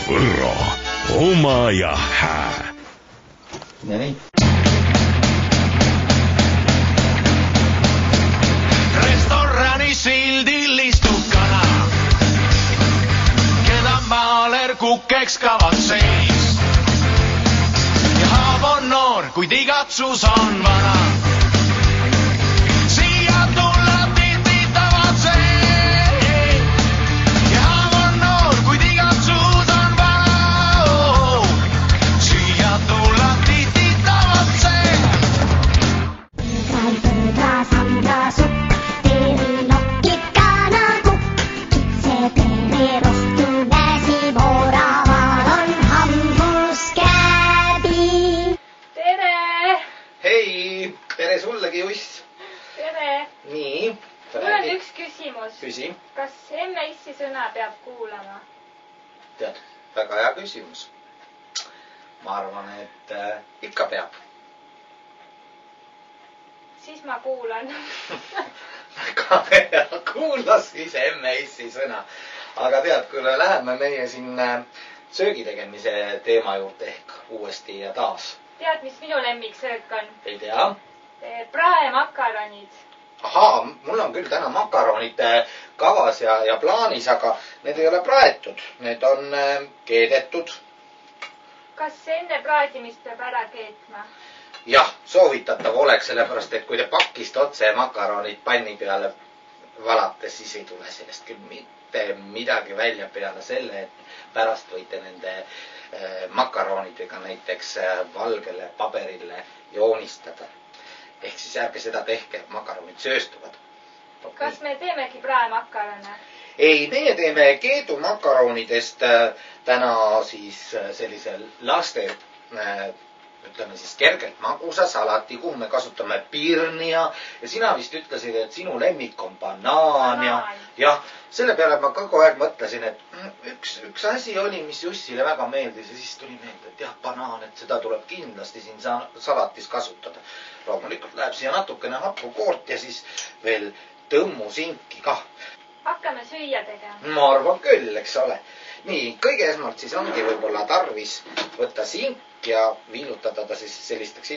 Võro, oma ja hää. Nii. Restorani sildil istub kana, keda maaler kukkeks kavatseis. Ja haav on noor, kuid igatsus on vana. Siia tulla tihti tavatsee. Ja haav on noor, kuid igatsus on vana. Siia tulla tihti tavatsee. Põdra, sambla, sukk, teerinokki, kanakukk. Kitse pere rohtu käsi, mooraval on hambuskääbi. Tere! Hei, tere sullegi, Juss. Tere! Nii. Mul on üks küsimus. Küsi. Kas emme issi sõna peab kuulama? Tead, väga hea küsimus. Ma arvan, et ikka peab. Siis ma kuulan. Väga hea, kuula siis emme issi sõna. Aga tead, kui läheme meie siin söögitegemise teema juurde ehk uuesti ja taas. Tead, mis minu lemmiksöök on? Ei tea. Praemakaronid. Ahaa, mul on küll täna makaronid kavas ja plaanis, aga need ei ole praetud. Need on keedetud. Kas enne praadimist peab ära keetma? Jah, soovitatav oleks, sellepärast, et kui te pakist otse makaronid panni peale valate, siis ei tule sellest küll mitte midagi välja peale selle, et pärast võite nende makaronidega näiteks valgele paberile joonistada. Ehk siis ärge seda tehke, makaronid sööstuvad. Kas me teemegi praemakarone? Ei, meie teeme keedumakaronidest täna siis sellise laste, ütleme siis kergelt magusa salati, kuhu me kasutame pirni ja sina vist ütlesid, et sinu lemmik on banaan ja selle peale ma kogu aeg mõtlesin, et üks asi oli, mis Jussile väga meeldis ja siis tuli meelde, et jah, banaan, et seda tuleb kindlasti siin salatis kasutada. Loomulikult läheb siia natukene happukoort ja siis veel tõmmusinki kah. Hakkame süüa tegema. Ma arvan küll, eks ole. Nii, kõige esmalt siis ongi võib-olla tarvis võtta sink ja viilutada ta siis sellisteks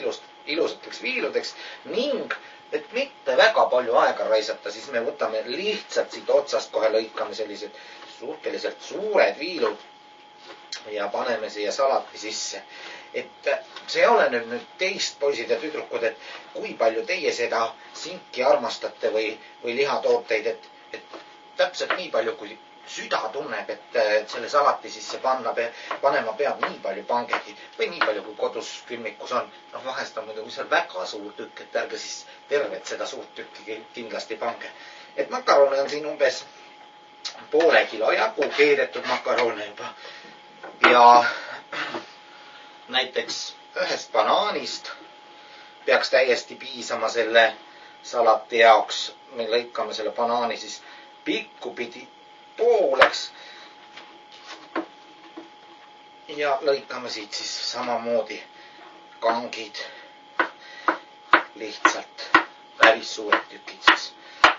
ilusateks viiludeks ning et mitte väga palju aega raisata, siis me võtame lihtsalt siit otsast kohe lõikame sellised suhteliselt suured viilud ja paneme siia salati sisse. Et see ole nüüd teist poisid ja tüdrukud, et kui palju teie seda sinki armastate või lihatooteid, et täpselt nii palju, kui süda tunneb, et selle salati sisse panema peab nii palju pangegi või nii palju, kui kodus külmikus on. Noh, vahest on muidugi seal väga suur tükk, et ärge siis tervet seda suurt tükki kindlasti pange. Et makarone on siin umbes poole kilo jagu keedetud makarone juba. Ja näiteks ühest banaanist peaks täiesti piisama selle salati jaoks. Me lõikame selle banaani siis pikkupidi pooleks ja lõikame siit siis samamoodi kangid lihtsalt päris suured tükid siis,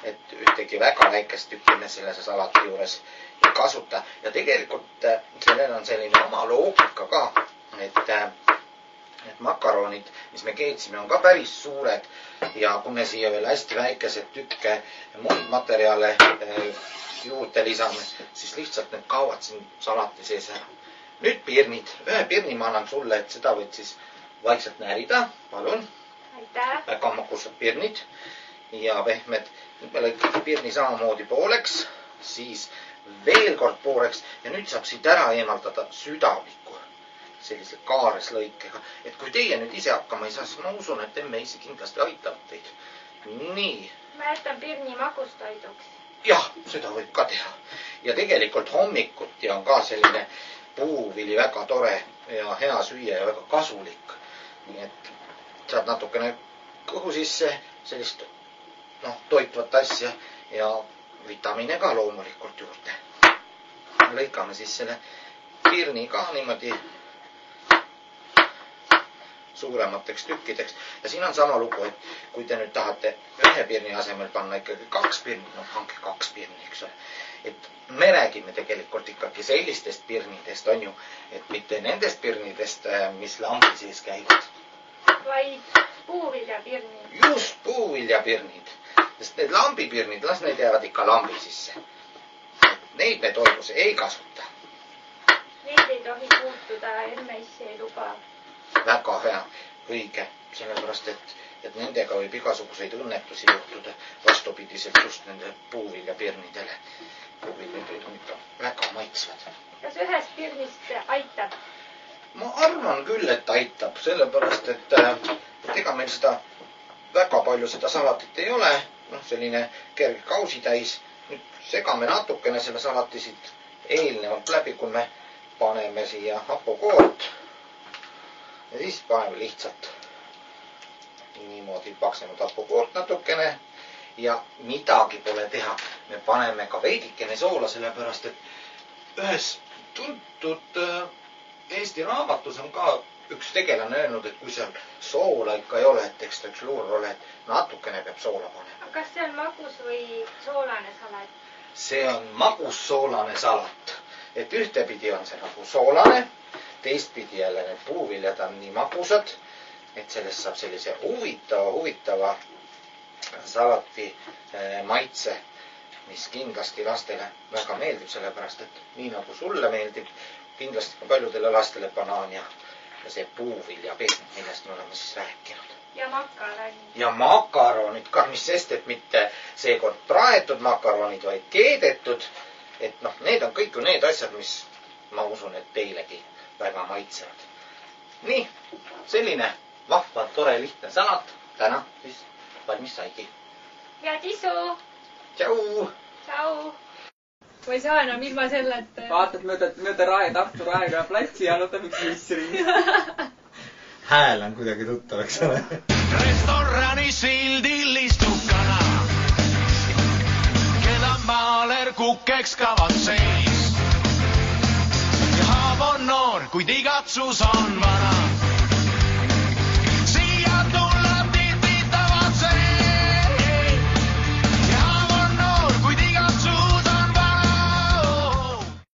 et ühtegi väga väikest tükki me selle salati juures ei kasuta ja tegelikult sellel on selline oma loogika ka, et makaronid, mis me keetsime, on ka päris suured ja kui me siia veel hästi väikesed tükke muid materjale juurde lisame, siis lihtsalt need kaovad siin salati sees ära. Nüüd pirnid. Ühe pirni ma annan sulle, et seda võid siis vaikselt näärida. Palun. Aitäh. Väga magusad pirnid ja pehmed. Nüüd me lõikame pirni samamoodi pooleks, siis veel kord pooleks ja nüüd saab siit ära eemaldada südaviku sellise kaareslõikega. Et kui teie nüüd ise hakkama ei saa, siis ma usun, et emme ise kindlasti aitab teid. Nii. Ma jätan pirni magustoiduks. Jah, seda võib ka teha. Ja tegelikult hommikuti on ka selline puuvili väga tore ja hea süüa ja väga kasulik. Nii et saad natukene kõhu sisse sellist toitvat asja ja vitamiine ka loomulikult juurde. Lõikame siis selle pirni ka niimoodi suuremateks tükkideks. Ja siin on sama lugu, et kui te nüüd tahate ühe pirni asemel panna ikkagi 2 pirni, no pange 2 pirni, eks ole. Et me räägime tegelikult ikkagi sellistest pirnidest, on ju, et mitte nendest pirnidest, mis lambi sees käivad. Vaid puuviljapirnid. Just puuviljapirnid. Sest need lambipirnid, las need jäävad ikka lambi sisse. Neid me toidus ei kasuta. Neid ei tohi puutuda, MS ei luba. Väga hea, õige, sellepärast, et nendega võib igasuguseid õnnetusi juhtuda vastupidiselt just nende puuviljapirnidele. Puuviljapirnid on ikka väga maitsvad. Kas ühest pirnist aitab? Ma arvan küll, et aitab, sellepärast, et ega meil seda väga palju seda salatit ei ole. Selline kerge kausitäis. Nüüd segame natukene selle salati siit eelnevalt läbi, kui me paneme siia hapukoort. Ja siis paneme lihtsalt niimoodi paksenud hapukoort natukene. Ja midagi pole teha. Me paneme ka veidikene soola, sellepärast, et ühes tuntud Eesti raamatus on ka üks tegelane öelnud, et kui seal soola ikka ei ole, et eks ta üks luur ole, et natukene peab soola panema. Kas see on magus või soolane salat? See on magus soolane salat. Et ühtepidi on see nagu soolane, teistpidi jälle need puuviljad on nii magusad, et sellest saab sellise huvitava salati maitse, mis kindlasti lastele väga meeldib, sellepärast, et nii nagu sulle meeldib, kindlasti ka paljudele lastele banaan ja see puuviljapirn, millest me oleme siis rääkinud. Ja makaronid. Ja makaronid ka, mis sest, et mitte seekord praetud makaronid, vaid keedetud. Et need on kõik ju need asjad, mis ma usun, et teilegi väga maitsevad. Nii, selline vahva, tore, lihtne salat täna siis valmis saigi. Ja tisu! Tšau! Tšau! Ma ei saa enam ilma selle, et... Vaatad mööda Tartu Raekoja platsi ja võtab üks missri. Hääl on kuidagi tuttav, eks ole. Restorani sildil istub kana, keda maaler kukeks kavatseis. Ja Haab on noor, kuid igatsus on vana.